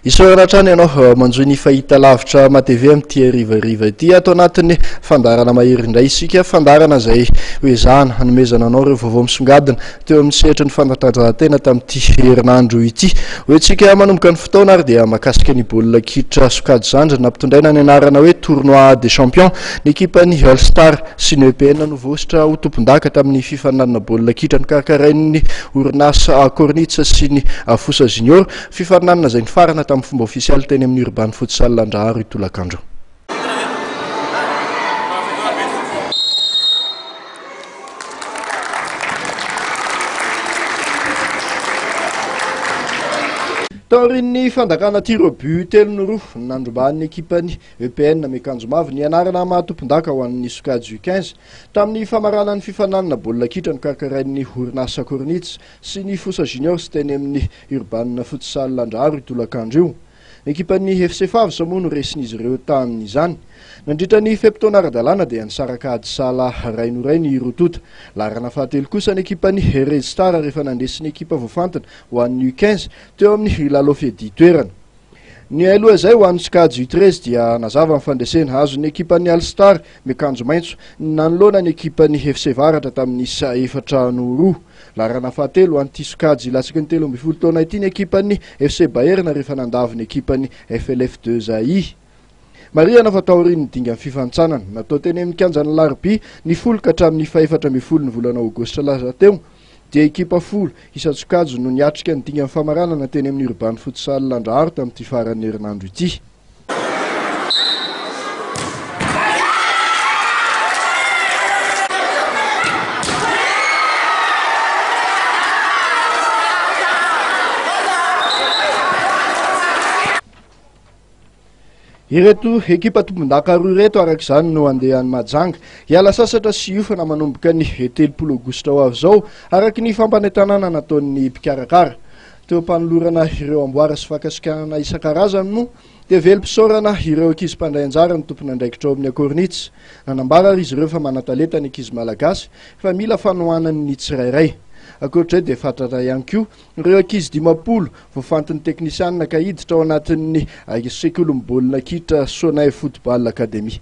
Isoratra ianao manjoy ny fahita lavitra matv amin'ity rivariva ity atao anatin'ny fandarana mahery indray isika fandarana izay hoezahana hanomezana anao ireo vaovao misongadina teo amin'ny sehatra ny fanatanjahantena tamin'ity herinandro ity. Hoentsika manomboka ny fotoana ary dia mahakasika ny baolina kitra sokajy zandry nampitondraina ny anarana hoe tournoi des champions ny ekipan'ny All Star sy ny EPN no voasitra ho tompon-daka tamin'ny fifaninanana baolina kitra ny karakarain'ny orinasa Cornitsa sy ny Fossa Junior fifaninanana izay nifarana tamin'ny fomba ofisialy teny amin'ny Urban Futsal Landraharo Itolakandro. Taorin'ny fandakana tiro but telo roa nandrombahan'ny ekipan'ny EPN miakanjo mavo ny anarana mahatompon-daka ho an'ny sokajy U15 tamin'ny famaranan'ny fifaninanana baolina kitra ny karakarain'ny orinasa Cornitsa sy ny Fossa Junior sy teny amin'ny Urban Futsal Landraharo Itolakandro io. Ekipan'ny FC Favisa moa no resin'izy ireo tamin'izany. Nandritra ny feptaona ara-dalàna dia nisaraka ady sala ray noray ny rotota. Larana fahatelo kosa ny ekipan'ny Red Star rehefa nandesiny ekipa voafantana ho an'ny U15 teo amin'ny Lalofedy toerana. Ny aloha izay ho an'ny sokajy U13 dia nazava ny fandresena azon'ny ekipan'ny All Star miakanjo maitso nanoloana ny ekipan'ny FC Varatra tamin'ny isa 4-2. Larana fahatelo an'ity sokajy latsaky ny 13 taona ity ny ekipan'ny FC Bayern rehefa nandavy ny ekipan'ny FLF2 Zay. Mariana fa taorian'ny dinga amin'ny fifanitsanana natao teny amin'ny kianjan'ny Larbi ny folo ka hatramin'ny 4 ny volana Aogositra lasa teo dia ekipa folo isa-tsokajy no niatrika ny dinga amin'ny famaranana teny amin'ny Urban Futsal Landraharo tamin'ity faran'ny herinandro ity. Ireto ekipa tompon-daka roa ireto arak'izany no andehan'ny Mahajanga hiala sasatra sy iofana manomboka ny 30 Aogositra ho avy izao araky ny fampanentanana nataon'ny mpikarakara. Teo mpanolorana ireo amboara sy fakasikanana isan-karazany moa dia velom-pisaorana ireo ankizy mpandray anjara ny tompon'andraikitra ao amin'ny Cornitsa. Nanambara ary izy ireo fa manan-talenta ny ankizy malagasy fa mila fanohanany ny tsirairay. Akoatr'izay dia fantatra ihany koa ireo ankizy 10 voafantin'ny teknisianina ka hiditra ao anatin'ny sekolim-baolina kitra Sonae Football Academy.